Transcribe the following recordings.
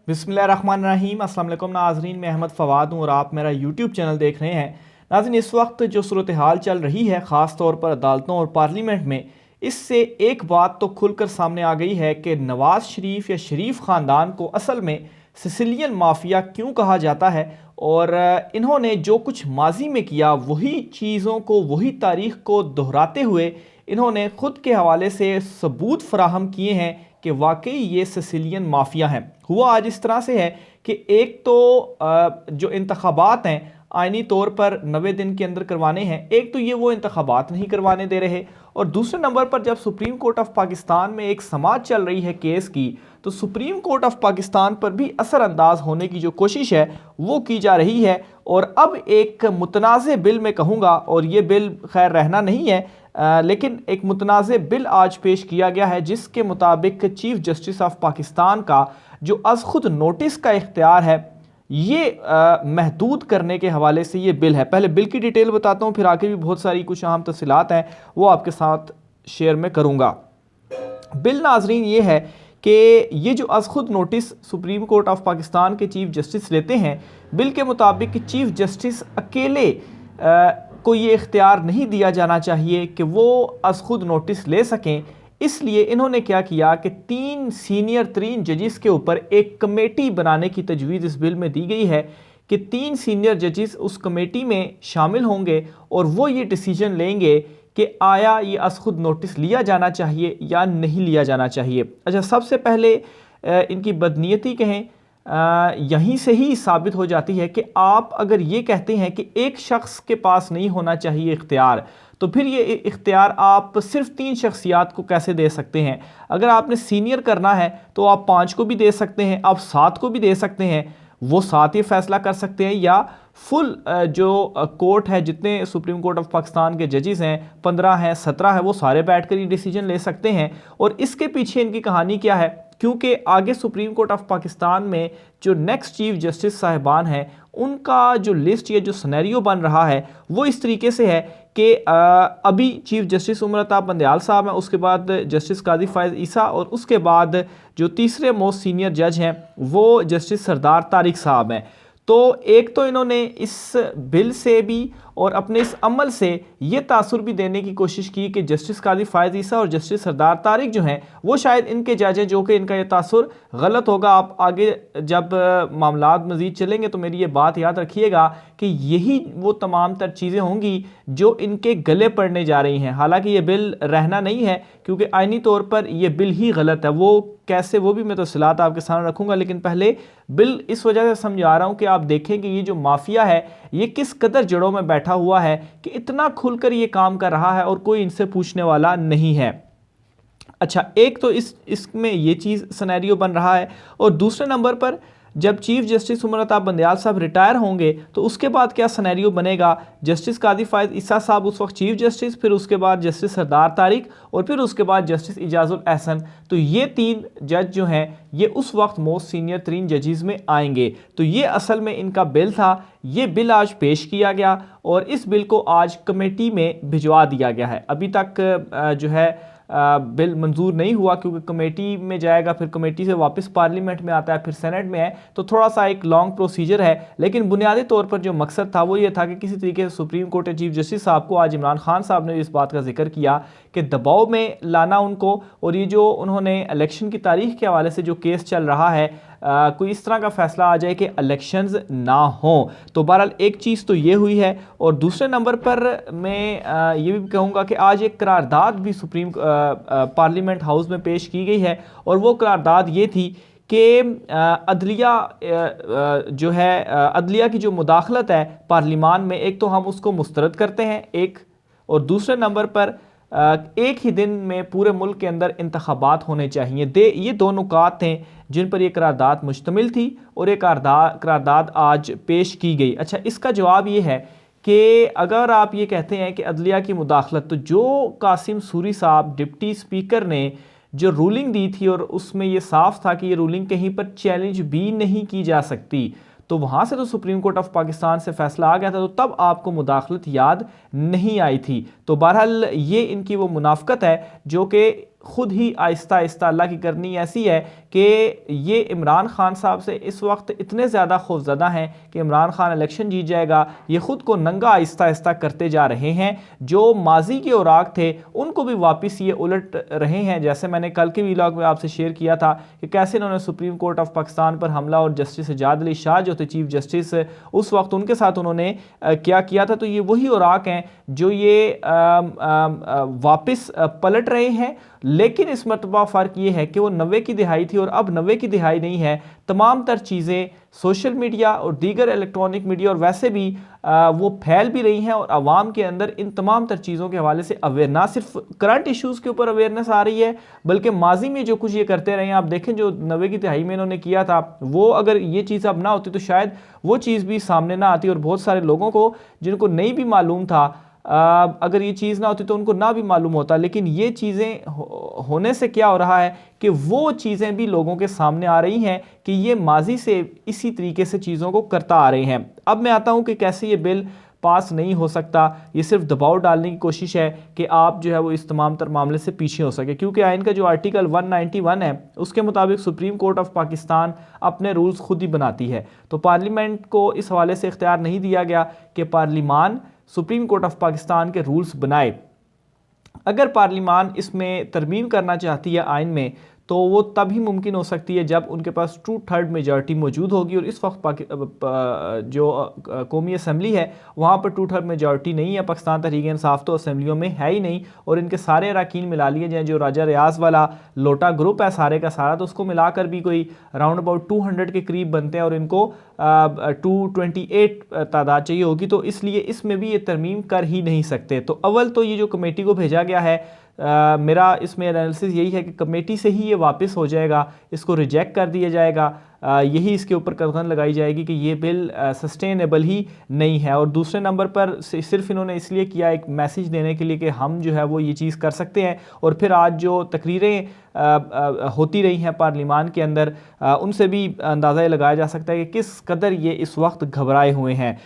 बिस्मिल्लाहिर्रहमानिर्रहीम। अस्सलाम वालेकुम नाज़रीन, मैं अहमद फ़वाद हूँ और आप मेरा यूट्यूब चैनल देख रहे हैं। नाज़रीन, इस वक्त जो सूरत हाल चल रही है ख़ास तौर पर अदालतों और पार्लियामेंट में, इससे एक बात तो खुलकर सामने आ गई है कि नवाज़ शरीफ या शरीफ ख़ानदान को असल में सिसिलियन माफिया क्यों कहा जाता है। और इन्होंने जो कुछ माजी में किया वही चीज़ों को, वही तारीख़ को दोहराते हुए इन्होंने ख़ुद के हवाले से सबूत फराहम किए हैं कि वाकई ये सिसिलियन माफिया हैं। हुआ आज इस तरह से है कि एक तो जो इंतखाबात हैं आइनी तौर पर 90 दिन के अंदर करवाने हैं, एक तो ये वो इंतखाबात नहीं करवाने दे रहे, और दूसरे नंबर पर जब सुप्रीम कोर्ट ऑफ पाकिस्तान में एक समाअत चल रही है केस की, तो सुप्रीम कोर्ट ऑफ पाकिस्तान पर भी असरअंदाज होने की जो कोशिश है वो की जा रही है। और अब एक मुतनाज़ बिल में कहूँगा, और ये बिल खैर रहना नहीं है, लेकिन एक मुतनाज़ बिल आज पेश किया गया है जिसके मुताबिक चीफ जस्टिस ऑफ पाकिस्तान का जो अज़ खुद नोटिस का इख्तियार है ये महदूद करने के हवाले से ये बिल है। पहले बिल की डिटेल बताता हूँ, फिर आगे भी बहुत सारी कुछ अहम तफसीलात हैं वो आपके साथ शेयर में करूँगा। बिल नाजरीन ये है कि ये जो अज़ खुद notice supreme court of Pakistan के चीफ जस्टिस लेते हैं, बिल के मुताबिक चीफ जस्टिस अकेले को ये इख्तियार नहीं दिया जाना चाहिए कि वो अज़ खुद नोटिस ले सकें। इसलिए इन्होंने क्या किया कि 3 सीनियर तरीन जजिस के ऊपर एक कमेटी बनाने की तजवीज़ इस बिल में दी गई है कि 3 सीनियर जजिस उस कमेटी में शामिल होंगे और वो ये डिसीजन लेंगे कि आया ये अज़ खुद नोटिस लिया जाना चाहिए या नहीं लिया जाना चाहिए। अच्छा, सबसे पहले इनकी बदनीयती कहें यहीं से ही साबित हो जाती है कि आप अगर ये कहते हैं कि एक शख्स के पास नहीं होना चाहिए इख्तियार, तो फिर ये इख्तियार आप सिर्फ 3 शख्सियात को कैसे दे सकते हैं। अगर आपने सीनियर करना है तो आप 5 को भी दे सकते हैं, आप 7 को भी दे सकते हैं, वो 7 ये फैसला कर सकते हैं, या फुल जो कोर्ट है, जितने सुप्रीम कोर्ट ऑफ पाकिस्तान के जजेस हैं, 15 हैं, 17 है, वो सारे बैठकर ये डिसीजन ले सकते हैं। और इसके पीछे इनकी कहानी क्या है, क्योंकि आगे सुप्रीम कोर्ट ऑफ पाकिस्तान में जो नेक्स्ट चीफ जस्टिस साहिबान हैं उनका जो लिस्ट या जो सिनेरियो बन रहा है वो इस तरीके से है कि अभी चीफ जस्टिस उमर अता बंदयाल साहब हैं, उसके बाद जस्टिस काजी फायज़ ईसा, और उसके बाद जो तीसरे मोस्ट सीनियर जज हैं वो जस्टिस सरदार तारिक साहब हैं। तो एक तो इन्होंने इस बिल से भी और अपने इस अमल से ये तासुर भी देने की कोशिश की कि जस्टिस काजी फायज़ ईसा और जस्टिस सरदार तारिक जो हैं वो शायद इनके जज हैं, जो कि इनका ये तासुर गलत होगा। आप आगे जब मामलात मज़ीद चलेंगे तो मेरी ये बात याद रखिएगा कि यही वो तमाम तर चीज़ें होंगी जो इनके गले पड़ने जा रही हैं। हालांकि ये बिल रहना नहीं है क्योंकि आइनी तौर पर यह बिल ही गलत है, वो कैसे वो भी मैं तफसीलात आपके सामने रखूँगा, लेकिन पहले बिल इस वजह से समझा रहा हूँ कि आप देखें कि ये जो माफिया है ये किस कदर जड़ों में बैठा हुआ है कि इतना खुलकर ये काम कर रहा है और कोई इनसे पूछने वाला नहीं है। अच्छा, एक तो इसमें ये चीज़ सिनेरियो बन रहा है, और दूसरे नंबर पर जब चीफ जस्टिस उमर अता बंदयाल साहब रिटायर होंगे तो उसके बाद क्या सिनेरियो बनेगा। जस्टिस काजी फायज़ ईसा साहब उस वक्त चीफ जस्टिस, फिर उसके बाद जस्टिस सरदार तारिक, और फिर उसके बाद जस्टिस इजाजुल एहसन। तो ये 3 जज जो हैं ये उस वक्त मोस्ट सीनियर 3 जजेस में आएंगे। तो ये असल में इनका बिल था। ये बिल आज पेश किया गया और इस बिल को आज कमेटी में भिजवा दिया गया है। अभी तक जो है बिल मंजूर नहीं हुआ क्योंकि कमेटी में जाएगा, फिर कमेटी से वापस पार्लियामेंट में आता है, फिर सेनेट में है, तो थोड़ा सा एक लॉन्ग प्रोसीजर है। लेकिन बुनियादी तौर पर जो मकसद था वो ये था कि किसी तरीके से सुप्रीम कोर्ट के चीफ जस्टिस साहब को, आज इमरान खान साहब ने इस बात का जिक्र किया कि दबाव में लाना उनको, और ये जो उन्होंने इलेक्शन की तारीख के हवाले से जो केस चल रहा है कोई इस तरह का फैसला आ जाए कि इलेक्शंस ना हो। तो बहरहाल एक चीज़ तो ये हुई है, और दूसरे नंबर पर मैं ये भी कहूँगा कि आज एक करारदाद भी सुप्रीम पार्लियामेंट हाउस में पेश की गई है, और वो करारदाद ये थी कि अदलिया जो है अदलिया की जो मुदाखलत है पार्लियामान में, एक तो हम उसको मुस्तरद करते हैं एक, और दूसरे नंबर पर एक ही दिन में पूरे मुल्क के अंदर इंतखाबात होने चाहिए। ये 2 नुकात थे जिन पर यह करारदाद मुश्तमिल थी, और ये करारदाद आज पेश की गई। अच्छा, इसका जवाब ये है कि अगर आप ये कहते हैं कि अदलिया की मुदाखलत, तो जो कासिम सूरी साहब डिप्टी स्पीकर ने जो रूलिंग दी थी और उसमें ये साफ था कि ये रूलिंग कहीं पर चैलेंज भी नहीं की जा सकती, तो वहाँ से तो सुप्रीम कोर्ट ऑफ पाकिस्तान से फैसला आ गया था, तो तब आपको मुदाखलत याद नहीं आई थी। तो बहरहाल ये इनकी वो मुनाफकत है जो कि ख़ुद ही आहिस्ता आहिस्ता अल्लाह की करनी ऐसी है कि ये इमरान खान साहब से इस वक्त इतने ज़्यादा खौफज़दा हैं कि इमरान खान इलेक्शन जीत जाएगा, ये ख़ुद को नंगा आहिस्ता आहिस्ता करते जा रहे हैं। जो माजी के औराक थे उनको भी वापस ये उलट रहे हैं। जैसे मैंने कल के व्लॉग में आपसे शेयर किया था कि कैसे इन्होंने सुप्रीम कोर्ट ऑफ पाकिस्तान पर हमला और जस्टिस एजाज अली शाह जो थे चीफ जस्टिस, उस वक्त उनके साथ उन्होंने क्या किया था। तो ये वही औराक हैं जो ये वापस पलट रहे हैं। लेकिन इस मरतबा फ़र्क ये है कि वो 90 की दिहाई थी और अब 90 की दिहाई नहीं है। तमाम तर चीज़ें सोशल मीडिया और दीगर इलेक्ट्रॉनिक मीडिया और वैसे भी वो फैल भी रही हैं और आवाम के अंदर इन तमाम तर चीज़ों के हवाले से अवेयर, ना सिर्फ करंट इश्यूज़ के ऊपर अवेयरनेस आ रही है बल्कि माजी में जो कुछ ये करते रहे हैं। आप देखें जो 90 की दिहाई में इन्होंने किया था, वो अगर ये चीज़ अब ना होती तो शायद वो चीज़ भी सामने ना आती और बहुत सारे लोगों को जिनको नहीं भी मालूम था, अगर ये चीज़ ना होती तो उनको ना भी मालूम होता। लेकिन ये चीज़ें होने से क्या हो रहा है कि वो चीज़ें भी लोगों के सामने आ रही हैं कि ये माजी से इसी तरीके से चीज़ों को करता आ रहे हैं। अब मैं आता हूँ कि कैसे ये बिल पास नहीं हो सकता। ये सिर्फ दबाव डालने की कोशिश है कि आप जो है वो इस तमाम तर मामले से पीछे हो सके, क्योंकि आइन का जो आर्टिकल 191 है उसके मुताबिक सुप्रीम कोर्ट ऑफ पाकिस्तान अपने रूल्स खुद ही बनाती है। तो पार्लियामेंट को इस हवाले से इख्तियार नहीं दिया गया कि parliament supreme court of Pakistan के रूल्स बनाए। अगर पार्लिमान इसमें तरमीम करना चाहती है आइन में तो वो तभी मुमकिन हो सकती है जब उनके पास 2/3 मेजॉरिटी मौजूद होगी। और इस वक्त जो कौमी असम्बली है वहाँ पर 2/3 मेजॉरिटी नहीं है। पाकिस्तान तहरीक इंसाफ तो असम्बलियों में है ही नहीं और इनके सारे अरकान मिला लिए जाएँ, जो राजा रियाज वाला लोटा ग्रुप है सारे का सारा, तो उसको मिलाकर भी कोई राउंड अबाउट 200 के करीब बनते हैं और इनको 228 तादाद चाहिए होगी। तो इसलिए इसमें भी ये तरमीम कर ही नहीं सकते। तो अव्वल तो ये जो कमेटी को भेजा गया है, मेरा इसमें एनालिसिस यही है कि कमेटी से ही ये वापस हो जाएगा, इसको रिजेक्ट कर दिया जाएगा। यही इसके ऊपर कदम लगाई जाएगी कि ये बिल सस्टेनेबल ही नहीं है। और दूसरे नंबर पर सिर्फ इन्होंने इसलिए किया एक मैसेज देने के लिए कि हम जो है वो ये चीज़ कर सकते हैं। और फिर आज जो तकरीरें होती रही हैं पार्लिमान के अंदर, उनसे भी अंदाज़ा लगाया जा सकता है कि किस कदर ये इस वक्त घबराए हुए हैं।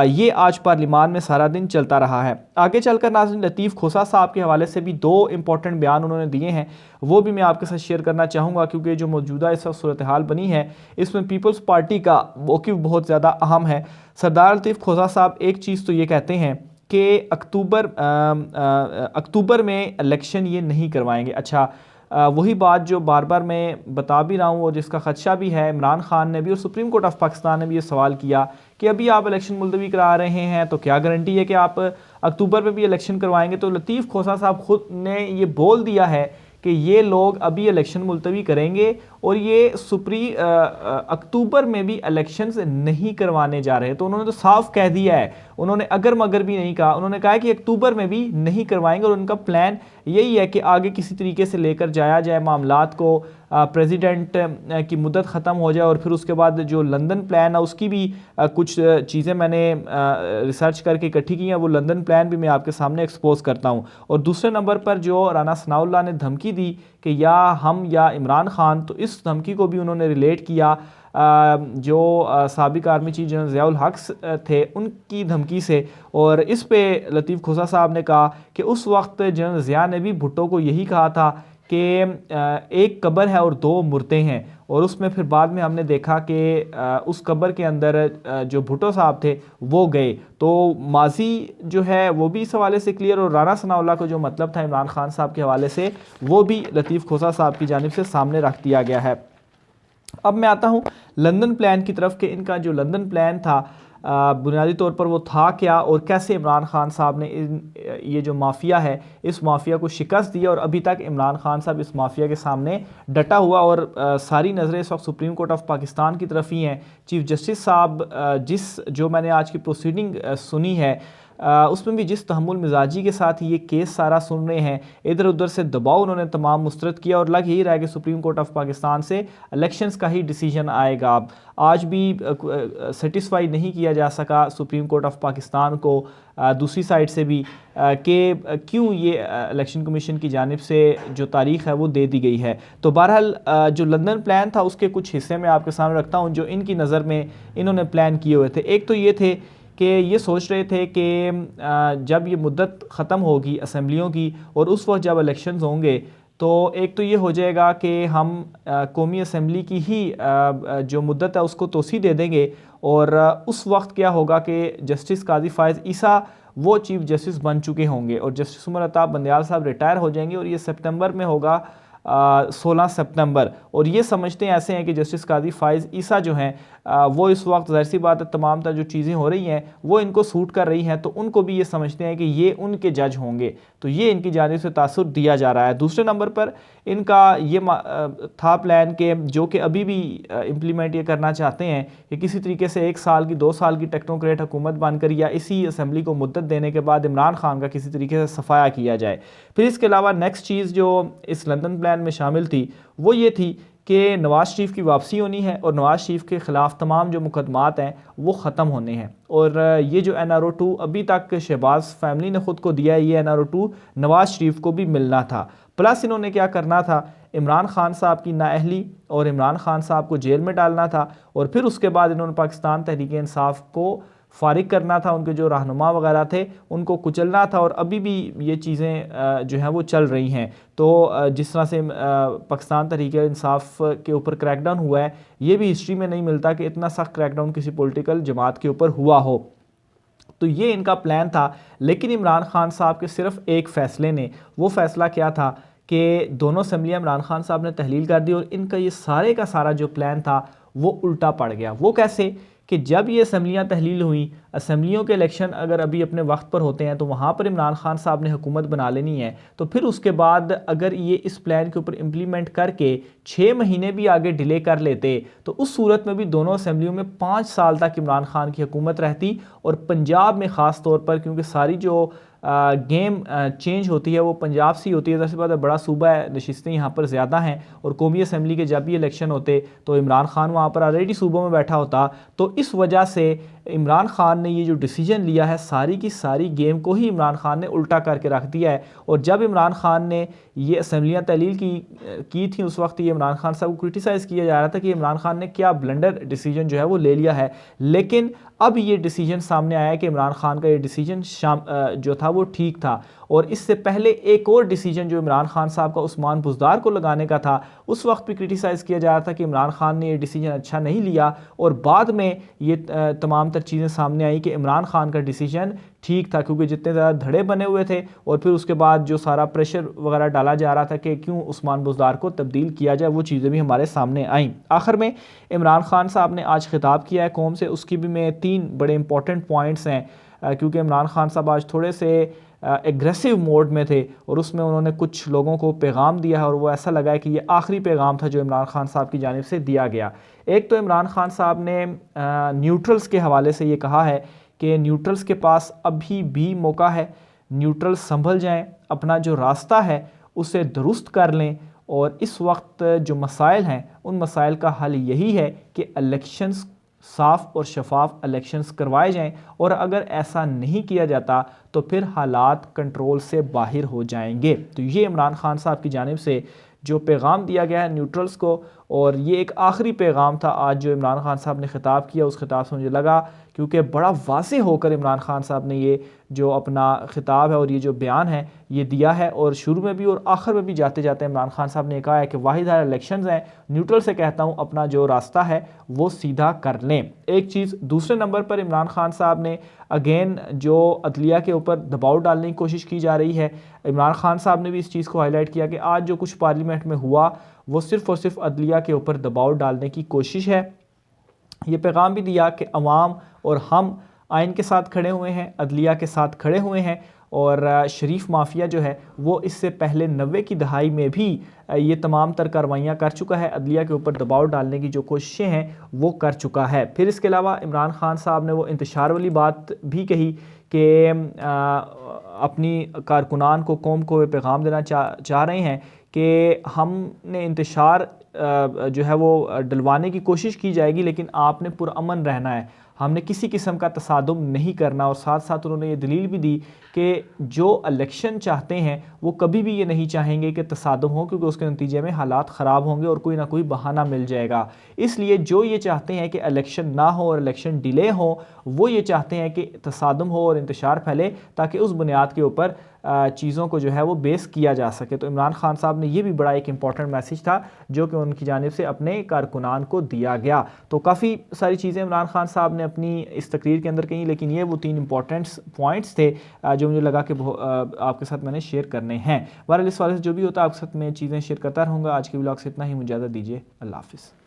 ये आज पार्लिमान में सारा दिन चलता रहा है। आगे चलकर नाज़रीन लतीफ़ खोसा साहब के हवाले से भी 2 इंपॉर्टेंट बयान उन्होंने दिए हैं, वो भी मैं आपके साथ शेयर करना चाहूँगा, क्योंकि जो मौजूदा इस वक्त सूरत हाल बनी है इसमें पीपल्स पार्टी का मौक़िफ़ बहुत ज़्यादा अहम है। सरदार लतीफ़ खोसा साहब एक चीज़ तो ये कहते हैं कि अक्टूबर में इलेक्शन ये नहीं करवाएंगे। अच्छा, वही बात जो बार बार मैं बता भी रहा हूँ और जिसका ख़दशा भी है, इमरान खान ने भी और सुप्रीम कोर्ट ऑफ पाकिस्तान ने भी ये सवाल किया कि अभी आप इलेक्शन मुलतवी करा रहे हैं तो क्या गारंटी है कि आप अक्टूबर में भी इलेक्शन करवाएंगे। तो लतीफ़ खोसा साहब खुद ने ये बोल दिया है कि ये लोग अभी इलेक्शन मुलतवी करेंगे और ये अक्टूबर में भी इलेक्शंस नहीं करवाने जा रहे हैं। तो उन्होंने तो साफ कह दिया है, उन्होंने अगर मगर भी नहीं कहा, उन्होंने कहा कि अक्टूबर में भी नहीं करवाएंगे और उनका प्लान यही है कि आगे किसी तरीके से लेकर जाया जाए मामलात को, प्रेसिडेंट की मुद्दत ख़त्म हो जाए और फिर उसके बाद जो लंदन प्लान है उसकी भी कुछ चीज़ें मैंने रिसर्च करके इकट्ठी की हैं, वो लंदन प्लान भी मैं आपके सामने एक्सपोज करता हूँ। और दूसरे नंबर पर जो राना सनाउल्लाह ने धमकी दी कि या हम या इमरान खान, तो इस धमकी को भी उन्होंने रिलेट किया जो साबिक आर्मी चीफ जनरल ज़ियाउल हक थे उनकी धमकी से। और इस पे लतीफ़ खोसा साहब ने कहा कि उस वक्त जनरल ज़िया ने भी भुट्टो को यही कहा था कि एक कब्र है और 2 मुर्दे हैं। और उसमें फिर बाद में हमने देखा कि उस कब्र के अंदर जो भुट्टो साहब थे वो गए। तो माजी जो है वो भी इस हवाले से क्लियर, और राना सनाउल्लाह को जो मतलब था इमरान खान साहब के हवाले से वो भी लतीफ़ खोसा साहब की जानिब से सामने रख दिया गया है। अब मैं आता हूँ लंदन प्लान की तरफ कि इनका जो लंदन प्लान था बुनियादी तौर पर वो था क्या और कैसे इमरान खान साहब ने ये जो माफिया है इस माफिया को शिकस्त दी। और अभी तक इमरान खान साहब इस माफिया के सामने डटा हुआ और सारी नज़रें इस वक्त सुप्रीम कोर्ट ऑफ पाकिस्तान की तरफ ही हैं। चीफ जस्टिस साहब जो मैंने आज की प्रोसीडिंग सुनी है उसमें भी जिस तहम्मुल मिजाजी के साथ ये केस सारा सुन रहे हैं, इधर उधर से दबाव उन्होंने तमाम मुस्तरद किया और लग यही रहा है कि सुप्रीम कोर्ट ऑफ पाकिस्तान से इलेक्शंस का ही डिसीजन आएगा। आज भी सेटिस्फाई नहीं किया जा सका सुप्रीम कोर्ट ऑफ पाकिस्तान को दूसरी साइड से भी कि क्यों ये इलेक्शन कमीशन की जानिब से जो तारीख़ है वो दे दी गई है। तो बहरहाल जो लंदन प्लान था उसके कुछ हिस्से मैं आपके सामने रखता हूँ जो इनकी नज़र में इन्होंने प्लान किए हुए थे। एक तो ये थे कि ये सोच रहे थे कि जब ये मुद्दत ख़त्म होगी असम्बलियों की और उस वक्त जब इलेक्शंस होंगे तो एक तो ये हो जाएगा कि हम कौमी असम्बली की ही जो मुद्दत है उसको तोसी दे देंगे, और उस वक्त क्या होगा कि जस्टिस काजी फ़ायज़ ईसा वो चीफ़ जस्टिस बन चुके होंगे और जस्टिस उमर अताब बंदयाल साहब रिटायर हो जाएंगे, और ये सितंबर में होगा 16 सितंबर। और ये समझते हैं ऐसे हैं कि जस्टिस काजी फ़ायज़ ईसा जो हैं वो इस वक्त ज़ाहिर सी बात है तमाम तर जो चीज़ें हो रही हैं वो इनको सूट कर रही हैं, तो उनको भी ये समझते हैं कि ये उनके जज होंगे, तो ये इनकी जानिब से तासुर दिया जा रहा है। दूसरे नंबर पर इनका ये था प्लान के जो कि अभी भी इम्प्लीमेंट ये करना चाहते हैं कि किसी तरीके से 1 साल की 2 साल की टेक्नोक्रेट हुकूमत बनकर या इसी असम्बली को मुद्दत देने के बाद इमरान खान का किसी तरीके से सफाया किया जाए। फिर इसके अलावा नेक्स्ट चीज़ जो इस लंदन प्लान में शामिल थी वो ये थी कि नवाज़ शरीफ की वापसी होनी है और नवाज़ शरीफ के ख़िलाफ़ तमाम जो मुकदमात हैं वो ख़त्म होने हैं, और ये जो NRO 2 अभी तक शहबाज फैमिली ने ख़ुद को दिया है, ये NRO 2 नवाज़ शरीफ को भी मिलना था। प्लस इन्होंने क्या करना था, इमरान खान साहब की नाअहली और इमरान खान साहब को जेल में डालना था, और फिर उसके बाद इन्होंने पाकिस्तान तहरीक इंसाफ को फ़ारिग करना था, उनके जो रहनुमा वगैरह थे उनको कुचलना था, और अभी भी ये चीज़ें जो हैं वो चल रही हैं। तो जिस तरह से पाकिस्तान तहरीक इंसाफ के ऊपर क्रैकडाउन हुआ है, ये भी हिस्ट्री में नहीं मिलता कि इतना सख्त क्रैकडाउन किसी पॉलिटिकल जमात के ऊपर हुआ हो। तो ये इनका प्लान था, लेकिन इमरान खान साहब के सिर्फ एक फ़ैसले ने, वो फ़ैसला क्या था कि दोनों असम्बलियाँ इमरान खान साहब ने तहलील कर दी, और इनका ये सारे का सारा जो प्लान था वो उल्टा पड़ गया। वो कैसे कि जब ये असम्बलियाँ तहलील हुई, असम्बलियों के इलेक्शन अगर अभी अपने वक्त पर होते हैं तो वहाँ पर इमरान खान साहब ने हुकूमत बना लेनी है, तो फिर उसके बाद अगर ये इस प्लान के ऊपर इम्प्लीमेंट करके 6 महीने भी आगे डिले कर लेते तो उस सूरत में भी दोनों असम्बलियों में 5 साल तक इमरान खान की हुकूमत रहती, और पंजाब में ख़ास तौर पर क्योंकि सारी जो गेम चेंज होती है वो पंजाब से ही होती है, दरअसल बात है बड़ा सूबा है, नशिस्तें यहाँ पर ज़्यादा हैं, और कौमी असम्बली के जब भी इलेक्शन होते तो इमरान खान वहाँ पर ऑलरेडी सूबों में बैठा होता। तो इस वजह से इमरान खान ने ये जो डिसीजन लिया है, सारी की सारी गेम को ही इमरान खान ने उल्टा करके रख दिया है। और जब इमरान खान ने ये असम्बलियाँ तहलील की थी उस वक्त ये इमरान खान साहब को क्रिटिसाइज़ किया जा रहा था कि इमरान खान ने क्या ब्लंडर डिसीजन जो है वो ले लिया है, लेकिन अब ये डिसीजन सामने आया कि इमरान खान का ये डिसीजन जो था वो ठीक था। और इससे पहले एक और डिसीजन जो इमरान खान साहब का उस्मान बुज़दार को लगाने का था, उस वक्त भी क्रिटिसाइज़ किया जा रहा था कि इमरान खान ने ये डिसीजन अच्छा नहीं लिया, और बाद में ये तमाम तर चीज़ें सामने आई कि इमरान खान का डिसीजन ठीक था, क्योंकि जितने ज़्यादा धड़े बने हुए थे और फिर उसके बाद जो सारा प्रेशर वगैरह डाला जा रहा था कि क्यों उस्मान बुज़दार को तब्दील किया जाए, वो चीज़ें भी हमारे सामने आईं। आखिर में इमरान खान साहब ने आज खिताब किया है कौम से, उसकी भी में 3 बड़े इंपॉर्टेंट पॉइंट्स हैं, क्योंकि इमरान खान साहब आज थोड़े से एग्रेसिव मोड में थे, और उसमें उन्होंने कुछ लोगों को पैगाम दिया है, और वो ऐसा लगा है कि ये आखिरी पैगाम था जो इमरान खान साहब की जानिब से दिया गया। एक तो इमरान खान साहब ने न्यूट्रल्स के हवाले से ये कहा है कि न्यूट्रल्स के पास अभी भी मौका है, न्यूट्रल्स संभल जाएं, अपना जो रास्ता है उसे दुरुस्त कर लें, और इस वक्त जो मसाइल हैं उन मसाइल का हल यही है कि इलेक्शंस साफ़ और शफाफ इलेक्शंस करवाए जाएं, और अगर ऐसा नहीं किया जाता तो फिर हालात कंट्रोल से बाहर हो जाएंगे। तो ये इमरान खान साहब की जानिब से जो पैगाम दिया गया है न्यूट्रल्स को, और ये एक आखिरी पैगाम था आज जो इमरान खान साहब ने ख़िताब किया, उस खिताब से मुझे लगा क्योंकि बड़ा वाज़ेह होकर इमरान खान साहब ने ये जो अपना ख़िताब है और ये जो बयान है ये दिया है, और शुरू में भी और आखिर में भी जाते जाते इमरान खान साहब ने कहा है कि वाहिद हाल इलेक्शंस हैं, न्यूट्रल से कहता हूँ अपना जो रास्ता है वो सीधा कर लें। एक चीज़। दूसरे नंबर पर इमरान खान साहब ने अगेन जो अदलिया के ऊपर दबाव डालने की कोशिश की जा रही है, इमरान खान साहब ने भी इस चीज़ को हाईलाइट किया कि आज जो कुछ पार्लियामेंट में हुआ वो सिर्फ़ और सिर्फ अदलिया के ऊपर दबाव डालने की कोशिश है। ये पैगाम भी दिया कि अवाम और हम आइन के साथ खड़े हुए हैं, अदलिया के साथ खड़े हुए हैं, और शरीफ माफिया जो है वो इससे पहले 90 की दहाई में भी ये तमाम तर कार्रवाइयाँ कर चुका है, अदलिया के ऊपर दबाव डालने की जो कोशिशें हैं वो कर चुका है। फिर इसके अलावा इमरान खान साहब ने वो इंतशार वाली बात भी कही कि अपनी कारकुनान को कौम को पैगाम देना चाह रहे हैं कि हमने इंतशार जो है वो डलवाने की कोशिश की जाएगी, लेकिन आपने पुरअमन रहना है, हमने किसी किस्म का तसादुम नहीं करना। और साथ साथ उन्होंने ये दलील भी दी कि जो इलेक्शन चाहते हैं वो कभी भी ये नहीं चाहेंगे कि तसादुम हो, क्योंकि उसके नतीजे में हालात ख़राब होंगे और कोई ना कोई बहाना मिल जाएगा। इसलिए जो ये चाहते हैं कि इलेक्शन ना हो और इलेक्शन डिले हो, वो ये चाहते हैं कि तसादुम हो और इंतशार फैले, ताकि उस बुनियाद के ऊपर चीज़ों को जो है वो बेस किया जा सके। तो इमरान खान साहब ने ये भी बड़ा एक इंपॉर्टेंट मैसेज था जो कि उनकी जानिब से अपने कारकुनान को दिया गया। तो काफ़ी सारी चीज़ें इमरान खान साहब ने अपनी इस तकरीर के अंदर कही, लेकिन ये वो 3 इंपॉर्टेंट पॉइंट्स थे जो मुझे लगा कि आपके साथ मैंने शेयर करने हैं। बहरहाल इस वाले से जो भी होता है आपके साथ मैं चीज़ें शेयर करता रहूँगा। आज के व्लॉग से इतना ही, मुझे इजाज़त दीजिए। अल्लाह हाफ़िज़।